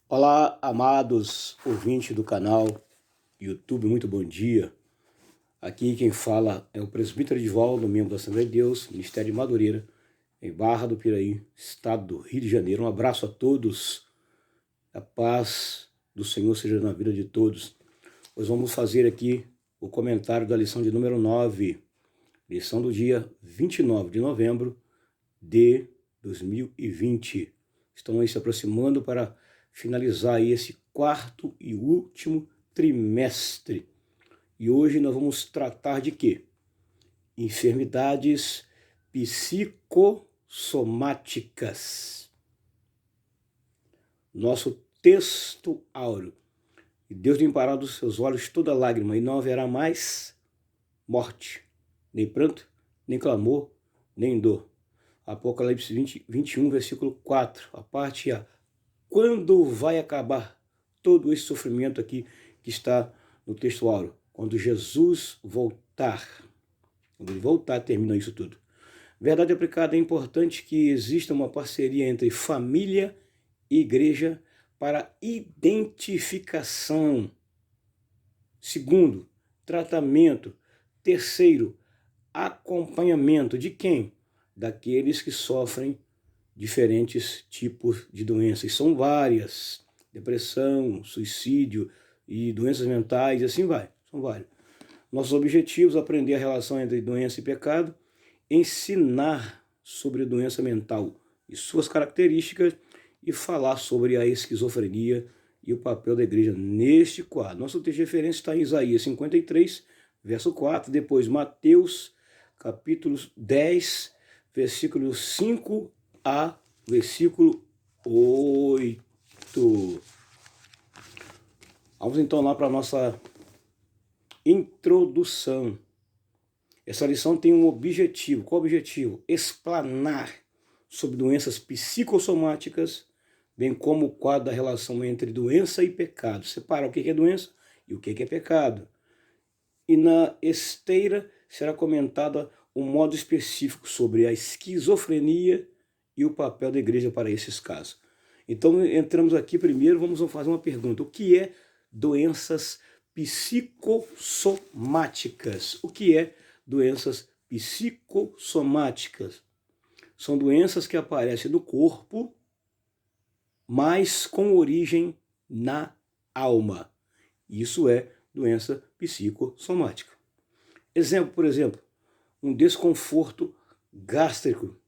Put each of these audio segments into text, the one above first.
Olá, amados ouvintes do canal YouTube, muito bom dia. Aqui quem fala é o presbítero Edivaldo, membro da Assembleia de Deus, Ministério de Madureira, em Barra do Piraí, estado do Rio de Janeiro. Um abraço a todos, a paz do Senhor seja na vida de todos. Nós vamos fazer aqui o comentário da lição de número 9, lição do dia 29 de novembro de 2020. Estamos aí se aproximando para finalizar aí esse quarto e último trimestre. E hoje nós vamos tratar de quê? Enfermidades psicossomáticas. Nosso texto áureo. E Deus limpará dos seus olhos toda lágrima, e não haverá mais morte, nem pranto, nem clamor, nem dor. Apocalipse 21, versículo 4, a parte A. Quando vai acabar todo esse sofrimento aqui que está no texto áureo? Quando Jesus voltar. Quando ele voltar, termina isso tudo. Verdade aplicada, é importante que exista uma parceria entre família e igreja para identificação. Segundo, tratamento. Terceiro, acompanhamento. De quem? Daqueles que sofrem diferentes tipos de doenças. São várias: depressão, suicídio e doenças mentais, e assim vai. São vários. Nossos objetivos: aprender a relação entre doença e pecado, ensinar sobre doença mental e suas características e falar sobre a esquizofrenia e o papel da igreja neste quadro. Nosso texto de referência está em Isaías 53, verso 4, depois Mateus, capítulo 10, versículo 5 a versículo 8. Vamos então lá para a nossa introdução. Essa lição tem um objetivo. Qual o objetivo? Explanar sobre doenças psicossomáticas, bem como o quadro da relação entre doença e pecado. Separar o que é doença e o que é pecado. E na esteira será comentada um modo específico sobre a esquizofrenia e o papel da igreja para esses casos. Então, entramos aqui primeiro, vamos fazer uma pergunta. O que é doenças psicossomáticas? O que é doenças psicossomáticas? São doenças que aparecem no corpo, mas com origem na alma. Isso é doença psicossomática. Exemplo, por exemplo, um desconforto gástrico,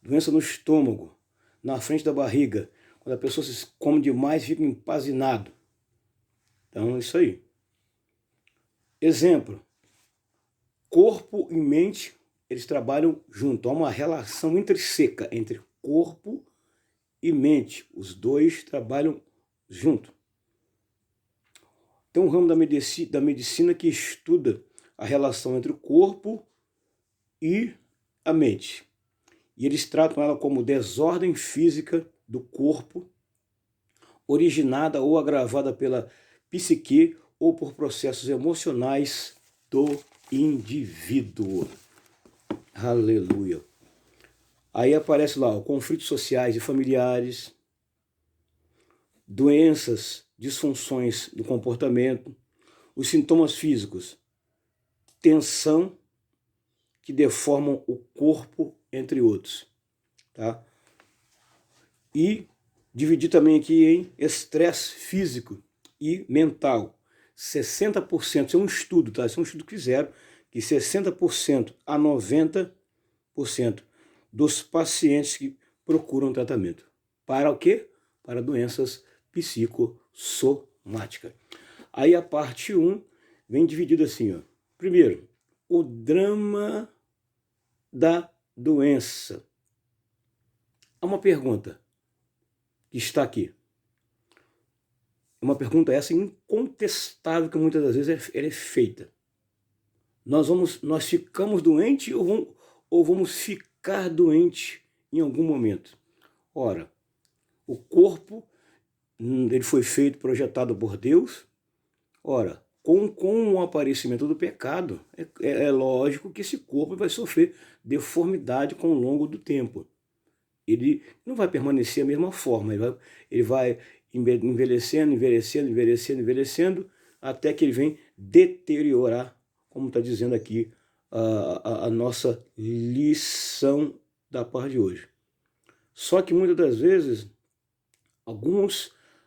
doença no estômago, na frente da barriga, quando a pessoa se come demais, fica empazinado. Então, é isso aí. Exemplo, corpo e mente, eles trabalham junto. Há uma relação intrínseca entre corpo e mente. Os dois trabalham junto. Tem um ramo da medicina que estuda a relação entre o corpo e a mente. E eles tratam ela como desordem física do corpo, originada ou agravada pela psique ou por processos emocionais do indivíduo. Aleluia. Aí aparece lá, conflitos sociais e familiares, doenças, disfunções do comportamento, os sintomas físicos, tensão que deformam o corpo, entre outros, tá? E dividir também aqui em estresse físico e mental. 60%, isso é um estudo, tá? Isso é um estudo que fizeram, que 60% a 90% dos pacientes que procuram tratamento. Para o quê? Para doenças psicossomáticas. Aí a parte 1 vem dividida assim, ó. Primeiro, o drama da doença. Há uma pergunta que está aqui. Uma pergunta essa incontestável que muitas das vezes ela é feita. Nós ficamos doentes ou vamos ficar doentes em algum momento? Ora, o corpo ele foi feito, projetado por Deus. Ora, com o aparecimento do pecado, é lógico que esse corpo vai sofrer deformidade com o longo do tempo. ele não vai permanecer a mesma forma, ele vai envelhecendo, envelhecendo, envelhecendo, envelhecendo, até que ele vem deteriorar, como está dizendo aqui a nossa lição da parte de hoje. Só que muitas das vezes,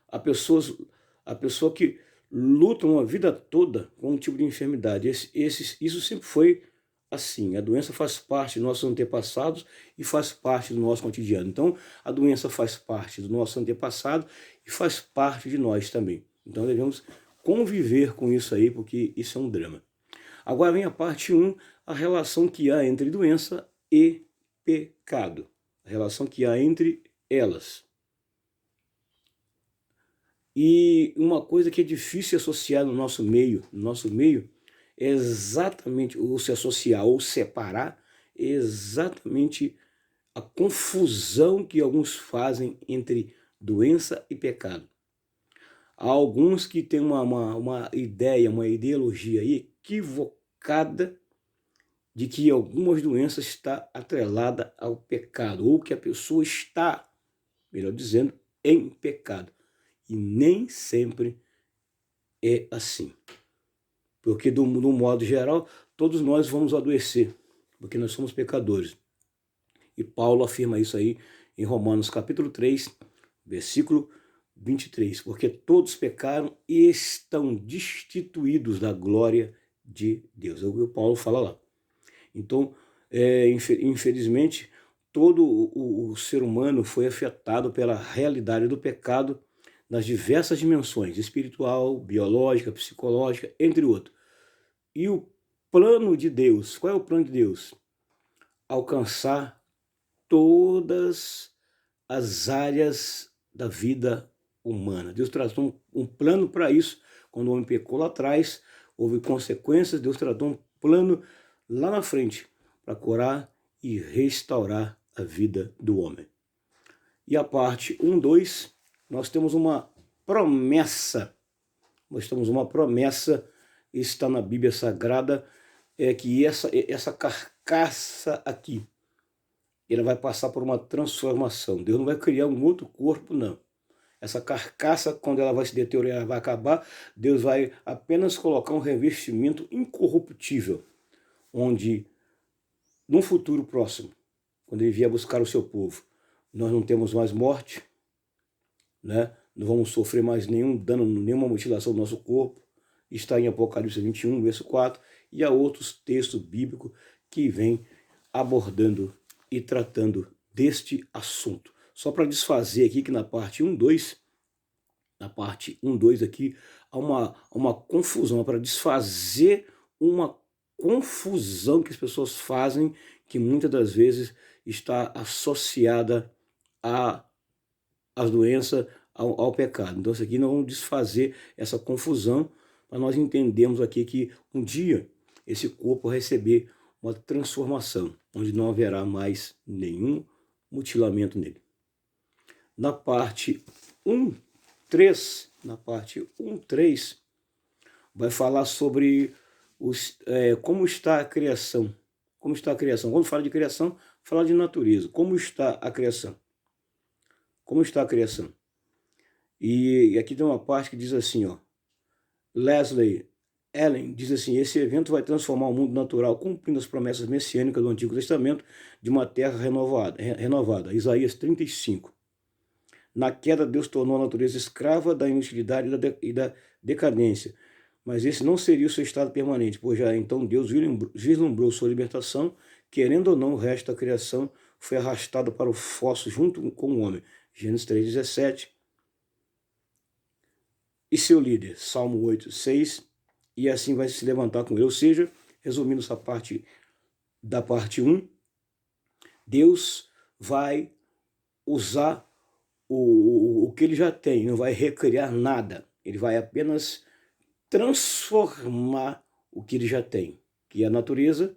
a pessoa que luta uma vida toda com um tipo de enfermidade, isso sempre foi assim. A doença faz parte dos nossos antepassados e faz parte do nosso cotidiano. Então, a doença faz parte do nosso antepassado e faz parte de nós também. Então, devemos conviver com isso aí, porque isso é um drama. Agora vem a parte 1, a relação que há entre doença e pecado. A relação que há entre elas. E uma coisa que é difícil associar no nosso meio é exatamente, ou se associar ou separar, é exatamente a confusão que alguns fazem entre doença e pecado. Há alguns que têm uma ideia, uma ideologia aí equivocada de que algumas doenças estão atreladas ao pecado, ou que a pessoa está, melhor dizendo, em pecado. E nem sempre é assim. Porque, do modo geral, todos nós vamos adoecer, porque nós somos pecadores. E Paulo afirma isso aí em Romanos capítulo 3, versículo 23. Porque todos pecaram e estão destituídos da glória de Deus. É o que Paulo fala lá. Então, infelizmente, todo o ser humano foi afetado pela realidade do pecado nas diversas dimensões, espiritual, biológica, psicológica, entre outros. E o plano de Deus, qual é o plano de Deus? Alcançar todas as áreas da vida humana. Deus tratou um plano para isso. Quando o homem pecou lá atrás, houve consequências, Deus tratou um plano lá na frente para curar e restaurar a vida do homem. E a parte 1, 2, nós temos uma promessa. Nós temos uma promessa, está na Bíblia Sagrada, que essa carcaça aqui, ela vai passar por uma transformação. Deus não vai criar um outro corpo, não. Essa carcaça, quando ela vai se deteriorar, vai acabar, Deus vai apenas colocar um revestimento incorruptível, onde, num futuro próximo, quando ele vier buscar o seu povo, nós não temos mais morte, né? Não vamos sofrer mais nenhum dano, nenhuma mutilação do nosso corpo. Está em Apocalipse 21, verso 4, e há outros textos bíblicos que vêm abordando e tratando deste assunto. Só para desfazer aqui que na parte 1, 2, aqui, há uma confusão, para desfazer uma confusão que as pessoas fazem, que muitas das vezes está associada às doenças, ao pecado. Então, isso aqui nós vamos desfazer essa confusão, para nós entendermos aqui que um dia esse corpo vai receber uma transformação, onde não haverá mais nenhum mutilamento nele. Na parte 1.3, vai falar sobre como está a criação. Como está a criação? Quando fala de criação, fala de natureza. Como está a criação? Como está a criação? E aqui tem uma parte que diz assim, ó, Leslie Ellen diz assim: esse evento vai transformar o mundo natural, cumprindo as promessas messiânicas do Antigo Testamento de uma terra renovada. Isaías 35. Na queda, Deus tornou a natureza escrava da inutilidade e da decadência. Mas esse não seria o seu estado permanente, pois já então Deus vislumbrou sua libertação. Querendo ou não, o resto da criação foi arrastado para o fosso junto com o homem. Gênesis 3,17. E seu líder, Salmo 8,6. E assim vai se levantar com ele. Ou seja, resumindo essa parte da parte 1, Deus vai usar o que ele já tem, não vai recriar nada. Ele vai apenas transformar o que ele já tem, que é a natureza,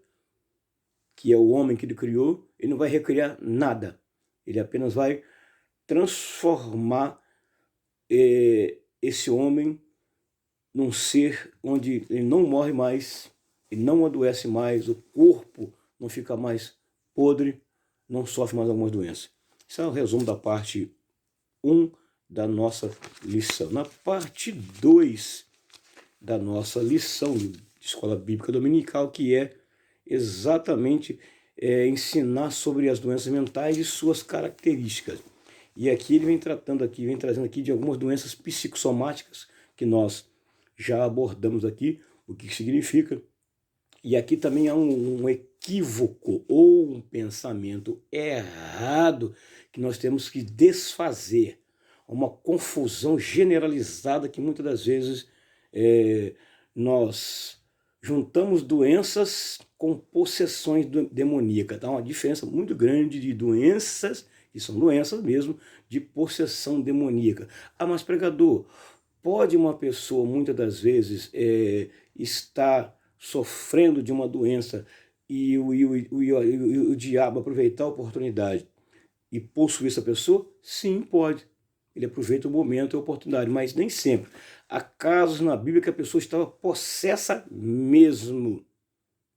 que é o homem que ele criou. Ele não vai recriar nada. Ele apenas vai transformar esse homem num ser onde ele não morre mais, ele não adoece mais, o corpo não fica mais podre, não sofre mais algumas doenças. Isso é o resumo da parte 1 da nossa lição. Na parte 2 da nossa lição de Escola Bíblica Dominical, que é exatamente ensinar sobre as doenças mentais e suas características. E aqui ele vem trazendo aqui de algumas doenças psicossomáticas que nós já abordamos aqui, o que significa. E aqui também há um equívoco ou um pensamento errado que nós temos que desfazer. Uma confusão generalizada que muitas das vezes nós juntamos doenças com possessões demoníacas. Há uma diferença muito grande de doenças, que são doenças mesmo, de possessão demoníaca. Ah, mas pregador, pode uma pessoa muitas das vezes estar sofrendo de uma doença e o diabo aproveitar a oportunidade e possuir essa pessoa? Sim, pode. Ele aproveita o momento e a oportunidade, mas nem sempre. Há casos na Bíblia que a pessoa estava possessa mesmo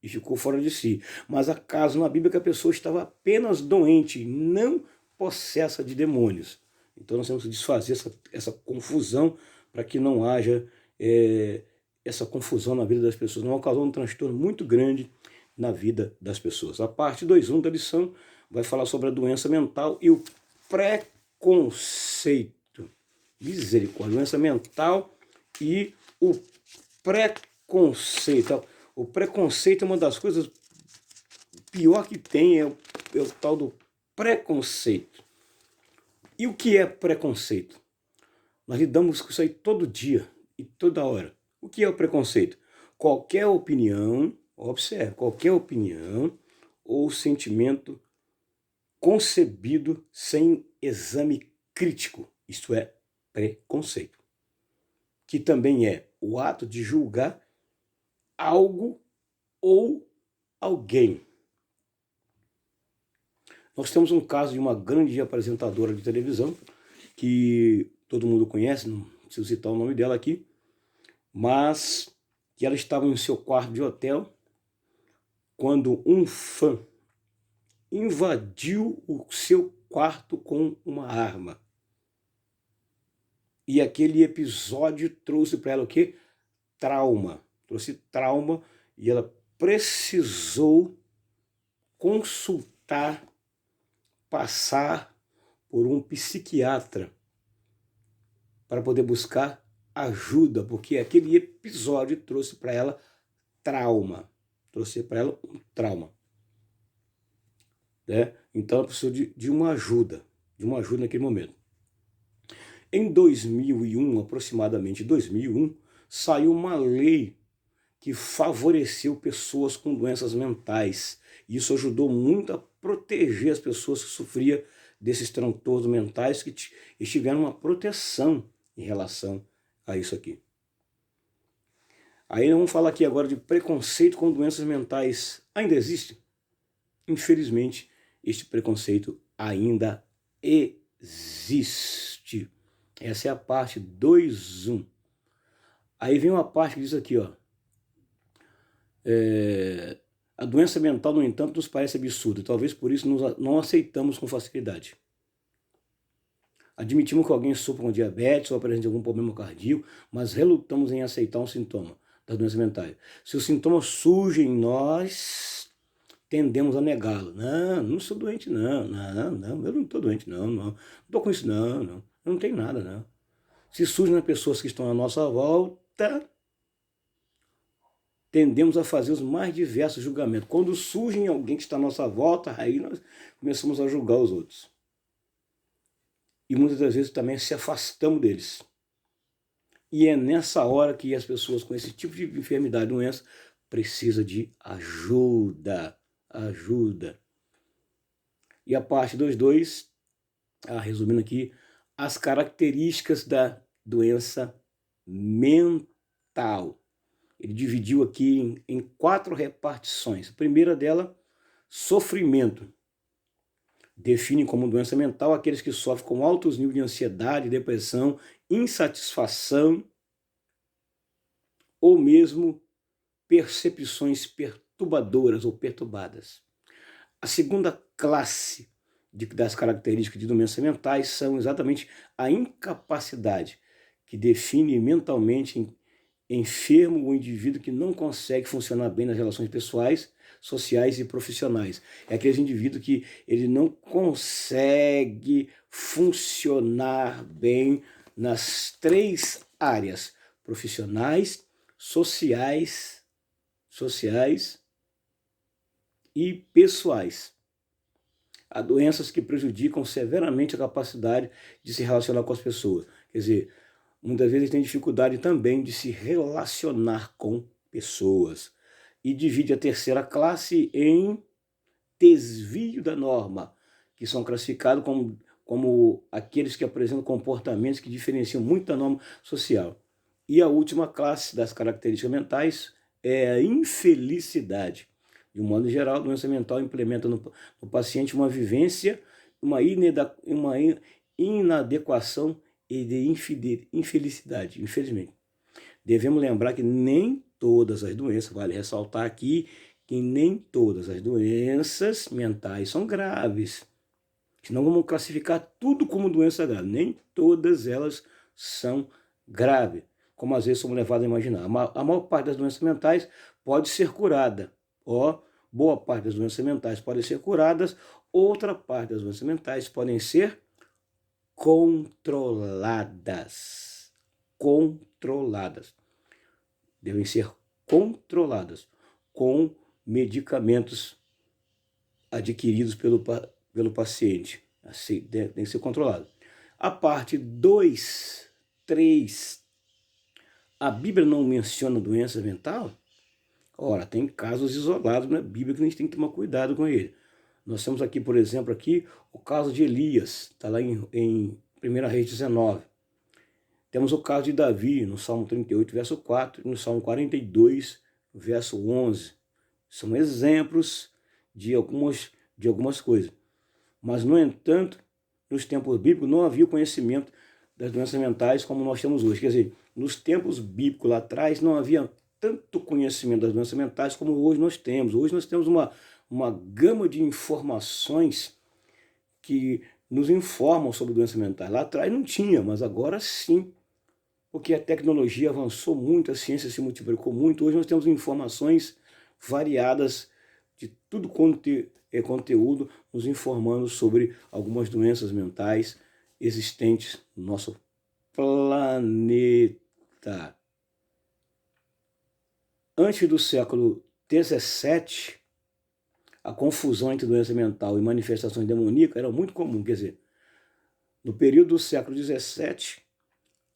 e ficou fora de si. Mas há casos na Bíblia que a pessoa estava apenas doente, não possessa de demônios. Então nós temos que desfazer essa confusão para que não haja essa confusão na vida das pessoas. Não causar um transtorno muito grande na vida das pessoas. A parte 2.1 da lição vai falar sobre a doença mental e o preconceito. Misericórdia, doença mental e o preconceito. O preconceito é uma das coisas pior que tem, é o tal do preconceito. E o que é preconceito? Nós lidamos com isso aí todo dia e toda hora. O que é o preconceito? Qualquer opinião, observe, qualquer opinião ou sentimento concebido sem exame crítico. Isto é preconceito. Que também é o ato de julgar algo ou alguém. Nós temos um caso de uma grande apresentadora de televisão, que todo mundo conhece, não preciso citar o nome dela aqui, mas que ela estava em seu quarto de hotel quando um fã invadiu o seu quarto com uma arma. E aquele episódio trouxe para ela o quê? Trauma. Trouxe trauma e ela precisou consultar, passar por um psiquiatra para poder buscar ajuda, porque aquele episódio trouxe para ela trauma. Trouxe para ela um trauma. Né? Então ela precisou de uma ajuda naquele momento. Em 2001, aproximadamente 2001, saiu uma lei que favoreceu pessoas com doenças mentais. Isso ajudou muito a proteger as pessoas que sofriam desses transtornos mentais, que tiveram uma proteção em relação a isso aqui. Aí nós vamos falar aqui agora de preconceito com doenças mentais. Ainda existe? Infelizmente, este preconceito ainda existe. Essa é a parte 2.1. Aí vem uma parte que diz aqui, ó. A doença mental, no entanto, nos parece absurda. Talvez por isso não aceitamos com facilidade. Admitimos que alguém sofra com diabetes ou apresente algum problema cardíaco, mas relutamos em aceitar um sintoma da doença mental. Se o sintoma surge em nós, tendemos a negá-lo. Não sou doente, não, eu não estou doente, não estou com isso, não, eu não tenho nada, não. Se surge nas pessoas que estão à nossa volta, tendemos a fazer os mais diversos julgamentos. Quando surge em alguém que está à nossa volta, aí nós começamos a julgar os outros. E muitas das vezes também se afastamos deles. E é nessa hora que as pessoas com esse tipo de enfermidade, doença, precisam de ajuda. E a parte 2.2, resumindo aqui, as características da doença mental. Ele dividiu aqui em 4 repartições. A primeira dela, sofrimento. Define como doença mental aqueles que sofrem com altos níveis de ansiedade, depressão, insatisfação ou mesmo percepções perturbadoras ou perturbadas. A segunda classe das características de doenças mentais são exatamente a incapacidade que define mentalmente enfermo o indivíduo que não consegue funcionar bem nas relações pessoais, sociais e profissionais. É aquele indivíduo que ele não consegue funcionar bem nas três áreas: profissionais, sociais e pessoais. Há doenças que prejudicam severamente a capacidade de se relacionar com as pessoas. Quer dizer, muitas vezes tem dificuldade também de se relacionar com pessoas. E divide a terceira classe em desvio da norma, que são classificados como aqueles que apresentam comportamentos que diferenciam muito da norma social. E a última classe das características mentais é a infelicidade. De um modo geral, a doença mental implementa no paciente uma vivência, uma inadequação e de infelicidade, infelizmente. Devemos lembrar que nem todas as doenças, vale ressaltar aqui, que nem todas as doenças mentais são graves. Senão vamos classificar tudo como doença grave. Nem todas elas são graves, como às vezes somos levados a imaginar. A maior parte das doenças mentais pode ser curada. Boa parte das doenças mentais podem ser curadas, outra parte das doenças mentais podem ser controladas. Devem ser controladas com medicamentos adquiridos pelo paciente. Assim, tem que ser controlado. A parte 2, 3, a Bíblia não menciona doença mental? Ora, tem casos isolados na Bíblia que a gente tem que tomar cuidado com ele. Nós temos aqui, por exemplo, o caso de Elias, está lá em 1 Reis 19. Temos o caso de Davi, no Salmo 38, verso 4, e no Salmo 42, verso 11. São exemplos de algumas coisas. Mas, no entanto, nos tempos bíblicos não havia o conhecimento das doenças mentais como nós temos hoje. Quer dizer, nos tempos bíblicos lá atrás não havia tanto conhecimento das doenças mentais como hoje nós temos. Hoje nós temos uma gama de informações que nos informam sobre doenças mentais. Lá atrás não tinha, mas agora sim, porque a tecnologia avançou muito, a ciência se multiplicou muito. Hoje nós temos informações variadas de tudo quanto é conteúdo, nos informando sobre algumas doenças mentais existentes no nosso planeta. Antes do século XVII, a confusão entre doença mental e manifestações demoníacas era muito comum. Quer dizer, no período do século XVII,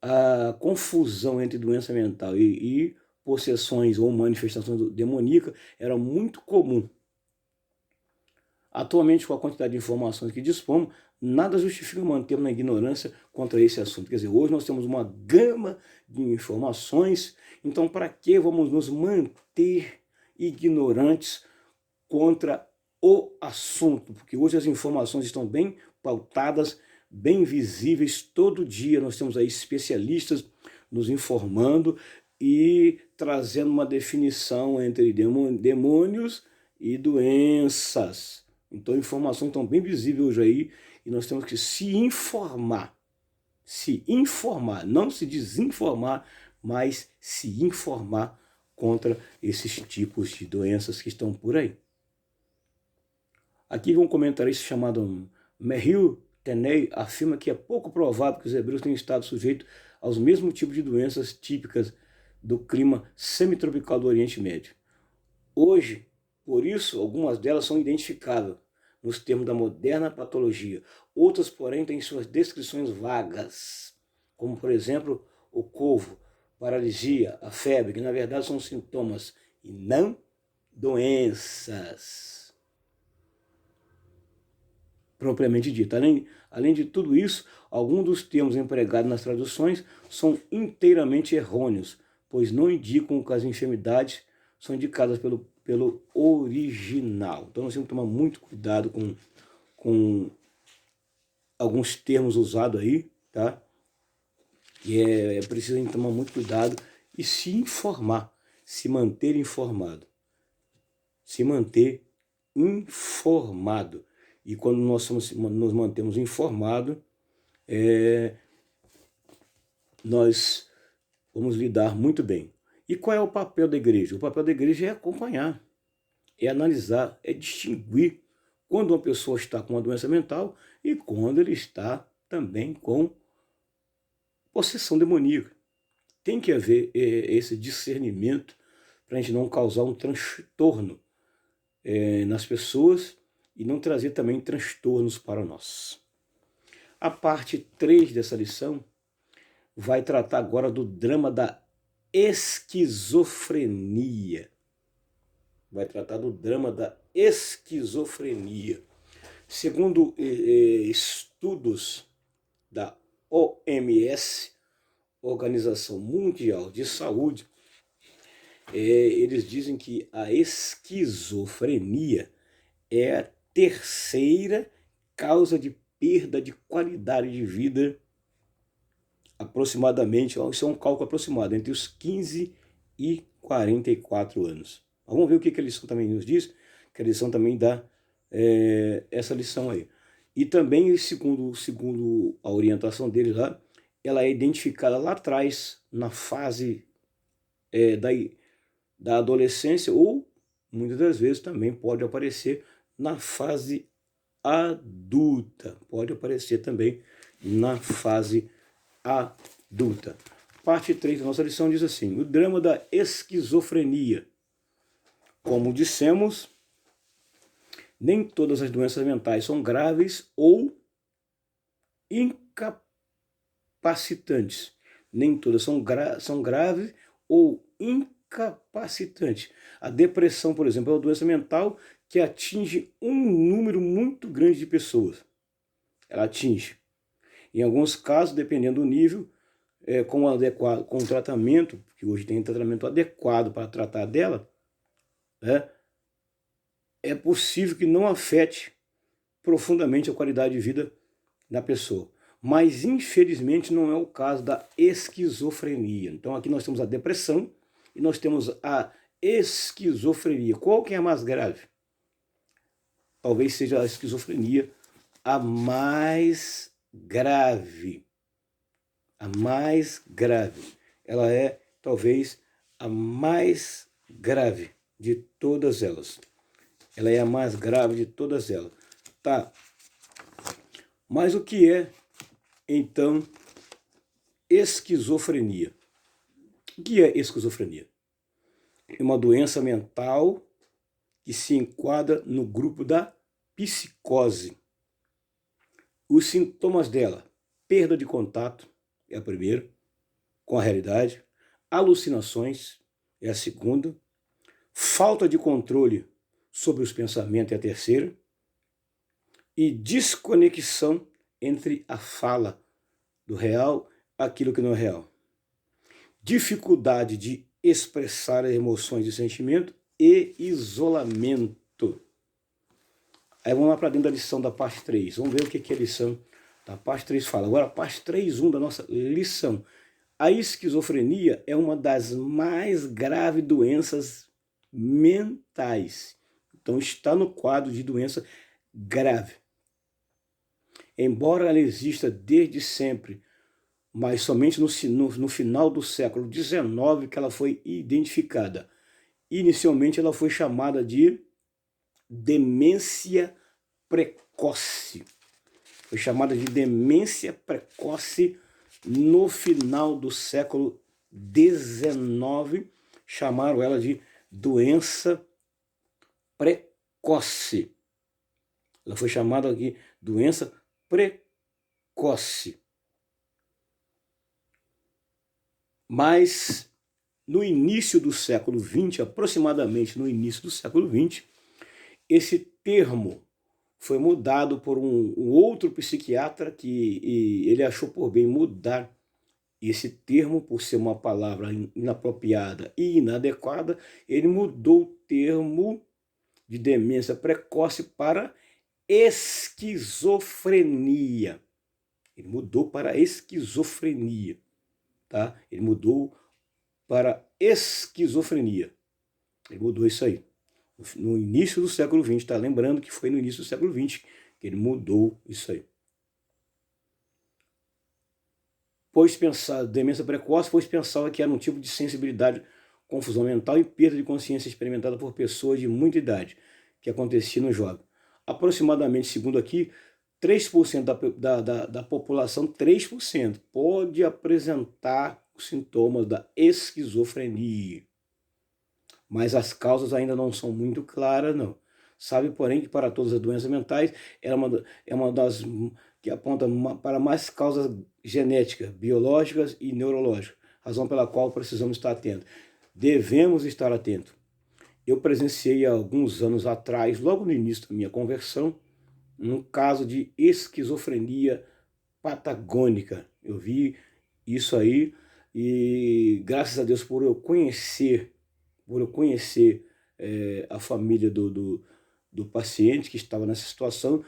a confusão entre doença mental e possessões ou manifestações demoníacas era muito comum. Atualmente, com a quantidade de informações que dispomos, nada justifica mantermos na ignorância contra esse assunto. Quer dizer, hoje nós temos uma gama de informações, então para que vamos nos manter ignorantes contra o assunto? Porque hoje as informações estão bem pautadas, bem visíveis, todo dia nós temos aí especialistas nos informando e trazendo uma definição entre demônios e doenças. Então, informações estão bem visíveis hoje aí e nós temos que se informar, não se desinformar, mas se informar contra esses tipos de doenças que estão por aí. Aqui um comentarista chamado Merrill Tenney afirma que é pouco provável que os hebreus tenham estado sujeitos aos mesmos tipos de doenças típicas do clima semitropical do Oriente Médio. Hoje, por isso, algumas delas são identificáveis nos termos da moderna patologia. Outras, porém, têm suas descrições vagas, como, por exemplo, o couvo, paralisia, a febre, que na verdade são sintomas e não doenças propriamente dita. Além de tudo isso, alguns dos termos empregados nas traduções são inteiramente errôneos, pois não indicam que as enfermidades são indicadas pelo original. Então nós temos que tomar muito cuidado com alguns termos usados aí, tá? E é preciso tomar muito cuidado e se informar, se manter informado. e quando nós nos mantemos informados, nós vamos lidar muito bem. E qual é o papel da igreja? O papel da igreja é acompanhar, é analisar, é distinguir quando uma pessoa está com uma doença mental e quando ele está também com possessão demoníaca. Tem que haver esse discernimento para a gente não causar um transtorno nas pessoas e não trazer também transtornos para nós. A parte 3 dessa lição vai tratar agora do drama da esquizofrenia. Vai tratar do drama da esquizofrenia. Segundo estudos da OMS, Organização Mundial de Saúde, eles dizem que a esquizofrenia é a terceira causa de perda de qualidade de vida, aproximadamente, isso é um cálculo aproximado, entre os 15 e 44 anos. Vamos ver o que a lição também nos diz, que a lição também dá essa lição aí. E também, segundo a orientação deles lá, ela é identificada lá atrás, na fase da adolescência, ou muitas das vezes também pode aparecer na fase adulta. Pode aparecer também na fase adulta. Parte 3 da nossa lição diz assim: o drama da esquizofrenia. Como dissemos, nem todas as doenças mentais são graves ou incapacitantes. Nem todas são graves ou incapacitantes. A depressão, por exemplo, é uma doença mental que atinge um número muito grande de pessoas. Ela atinge. Em alguns casos, dependendo do nível, com o tratamento, que hoje tem tratamento adequado para tratar dela, é possível que não afete profundamente a qualidade de vida da pessoa. Mas, infelizmente, não é o caso da esquizofrenia. Então, aqui nós temos a depressão e nós temos a esquizofrenia. Qual que é a mais grave? Talvez seja a esquizofrenia a mais grave. A mais grave. Ela é, talvez, a mais grave de todas elas. Ela é a mais grave de todas elas. Tá. Mas o que é, então, esquizofrenia? O que é esquizofrenia? É uma doença mental que se enquadra no grupo da psicose. Os sintomas dela: perda de contato, é a primeira, com a realidade; alucinações, é a segunda; falta de controle sobre os pensamentos, é a terceira; e desconexão entre a fala do real e aquilo que não é real. Dificuldade de expressar emoções e sentimentos e isolamento. Aí vamos lá para dentro da lição da parte 3. Vamos ver o que a lição da parte 3 fala. Agora, a parte 3.1 da nossa lição. A esquizofrenia é uma das mais graves doenças mentais. Então, está no quadro de doença grave. Embora ela exista desde sempre, mas somente no final do século XIX que ela foi identificada. Inicialmente, ela foi chamada de demência precoce. Foi chamada de demência precoce no final do século XIX. Chamaram ela de doença precoce. Ela foi chamada aqui doença precoce. Mas no início do século XX, aproximadamente no início do século XX, esse termo foi mudado por um outro psiquiatra que ele achou por bem mudar esse termo, por ser uma palavra inapropriada e inadequada. Ele mudou o termo de demência precoce para esquizofrenia. Ele mudou para esquizofrenia, tá? Ele mudou para esquizofrenia. Ele mudou isso aí. No início do século XX, tá? Lembrando que foi no início do século XX que ele mudou isso aí. Demência precoce, pois pensava que era um tipo de sensibilidade, confusão mental e perda de consciência experimentada por pessoas de muita idade, que acontecia no jovem. Aproximadamente, segundo aqui, 3% da população, 3%, pode apresentar os sintomas da esquizofrenia. Mas as causas ainda não são muito claras, não. Sabe, porém, que para todas as doenças mentais é uma das que aponta para mais causas genéticas, biológicas e neurológicas, razão pela qual precisamos estar atentos. Devemos estar atentos. Eu presenciei há alguns anos atrás, logo no início da minha conversão, um caso de esquizofrenia patagônica. Eu vi isso aí e graças a Deus por eu conhecer a família do paciente que estava nessa situação,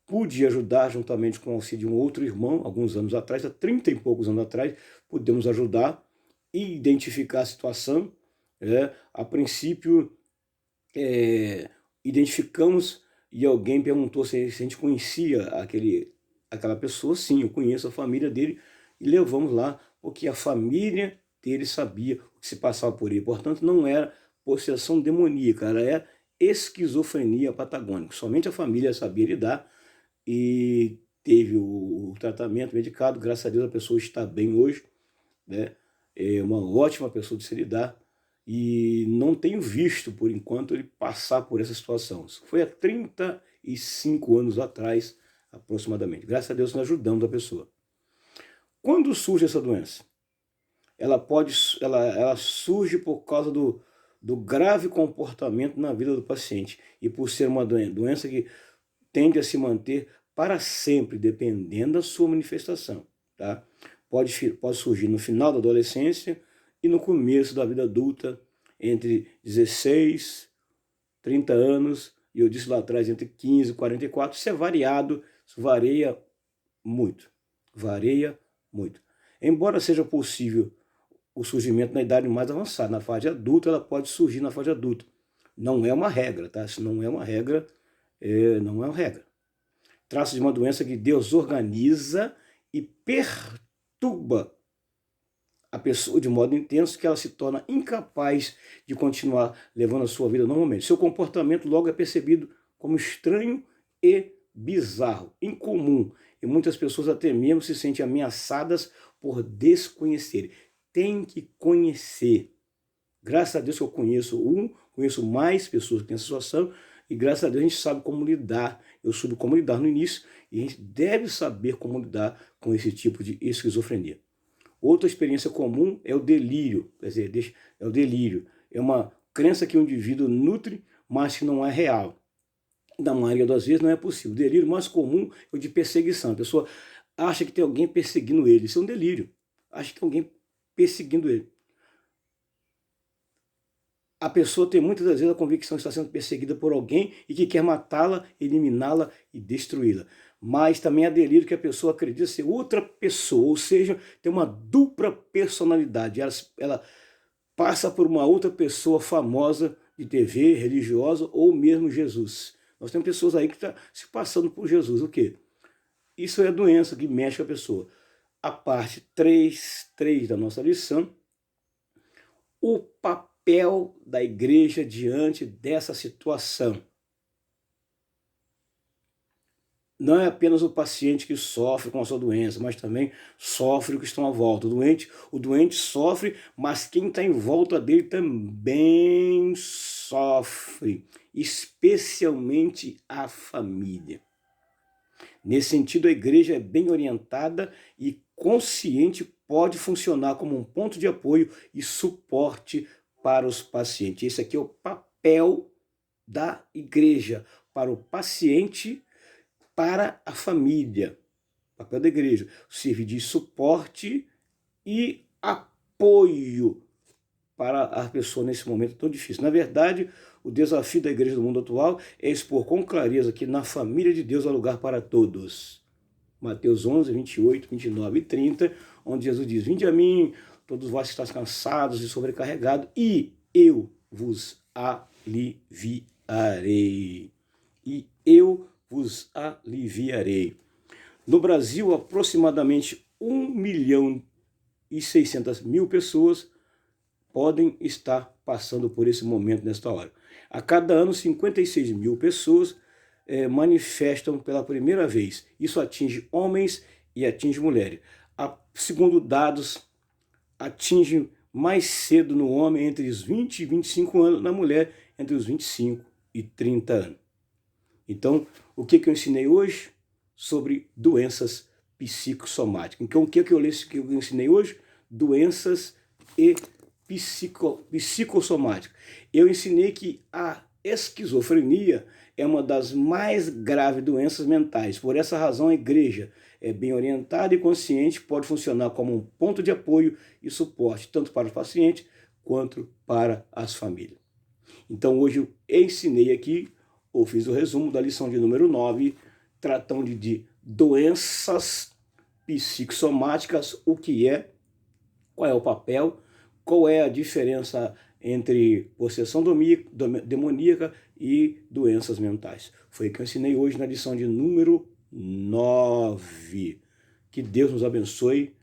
pude ajudar juntamente com o auxílio de um outro irmão, alguns anos atrás, há 30 e poucos anos atrás, pudemos ajudar e identificar a situação. A princípio, identificamos e alguém perguntou se a gente conhecia aquela pessoa. Sim, eu conheço a família dele, e levamos lá, porque a família dele sabia o que se passava por ele. Portanto, não era possessão demoníaca, era esquizofrenia patagônica. Somente a família sabia lidar e teve o tratamento medicado. Graças a Deus a pessoa está bem hoje, né? É uma ótima pessoa de se lidar e não tenho visto, por enquanto, ele passar por essa situação. Isso foi há 35 anos atrás, aproximadamente. Graças a Deus nós ajudamos a pessoa. Quando surge essa doença? Ela surge por causa do grave comportamento na vida do paciente e por ser uma doença que tende a se manter para sempre, dependendo da sua manifestação. Tá? Pode surgir no final da adolescência e no começo da vida adulta, entre 16, 30 anos, e eu disse lá atrás, entre 15 e 44, isso é variado, isso varia muito. Embora seja possível o surgimento na idade mais avançada, na fase adulta, ela pode surgir na fase adulta. Não é uma regra, tá? Isso não é uma regra, não é uma regra. Trata-se de uma doença que desorganiza e perturba a pessoa de modo intenso, que ela se torna incapaz de continuar levando a sua vida normalmente. Seu comportamento logo é percebido como estranho e bizarro, incomum, e muitas pessoas até mesmo se sentem ameaçadas por desconhecerem. Tem que conhecer. Graças a Deus que eu conheço mais pessoas que têm essa situação, e graças a Deus a gente sabe como lidar. Eu soube como lidar no início, e a gente deve saber como lidar com esse tipo de esquizofrenia. Outra experiência comum é o delírio, quer dizer, é o delírio. É uma crença que o indivíduo nutre, mas que não é real. Na maioria das vezes não é possível. O delírio mais comum é o de perseguição. A pessoa acha que tem alguém perseguindo ele. Isso é um delírio. Acha que tem alguém perseguindo ele. A pessoa tem muitas das vezes a convicção que está sendo perseguida por alguém e que quer matá-la, eliminá-la e destruí-la. Mas também há delírio que a pessoa acredita ser outra pessoa, ou seja, tem uma dupla personalidade. Ela passa por uma outra pessoa famosa de TV, religiosa, ou mesmo Jesus. Nós temos pessoas aí que estão se passando por Jesus. O quê? Isso é a doença que mexe com a pessoa. A parte 3 da nossa lição, o papel da igreja diante dessa situação. Não é apenas o paciente que sofre com a sua doença, mas também sofre o que estão à volta. O doente sofre, mas quem está em volta dele também sofre, especialmente a família. Nesse sentido, a igreja é bem orientada e consciente, pode funcionar como um ponto de apoio e suporte para os pacientes. Esse aqui é o papel da igreja para o paciente, para a família. O papel da igreja, servir de suporte e apoio para a pessoa nesse momento tão difícil. Na verdade, o desafio da igreja do mundo atual é expor com clareza que na família de Deus há lugar para todos. Mateus 11, 28, 29 e 30, onde Jesus diz: vinde a mim, todos vós que estáis cansados e sobrecarregados, e eu vos aliviarei. E eu vos aliviarei. No Brasil, aproximadamente 1.600.000 pessoas podem estar passando por esse momento nesta hora. A cada ano, 56.000 pessoas manifestam pela primeira vez. Isso atinge homens e atinge mulheres. Segundo dados, atinge mais cedo no homem entre os 20 e 25 anos, na mulher entre os 25 e 30 anos. Então, o que eu ensinei hoje? Sobre doenças psicossomáticas. Então, o que eu ensinei hoje? Doenças e psicossomáticas. Eu ensinei que a esquizofrenia é uma das mais graves doenças mentais. Por essa razão, a igreja é bem orientada e consciente, pode funcionar como um ponto de apoio e suporte, tanto para o paciente quanto para as famílias. Então, hoje eu ensinei aqui, ou fiz o resumo da lição de número 9, tratando de doenças psicossomáticas, o que é, qual é o papel, qual é a diferença entre possessão demoníaca e doenças mentais. Foi o que eu ensinei hoje na lição de número 9. Que Deus nos abençoe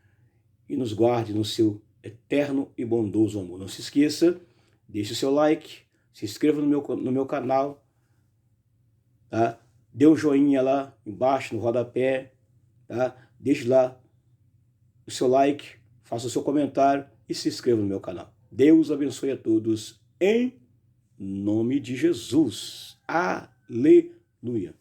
e nos guarde no seu eterno e bondoso amor. Não se esqueça, deixe o seu like, se inscreva no meu canal, tá? Dê um joinha lá embaixo, no rodapé, tá? Deixe lá o seu like, faça o seu comentário e se inscreva no meu canal. Deus abençoe a todos, em nome de Jesus. Aleluia.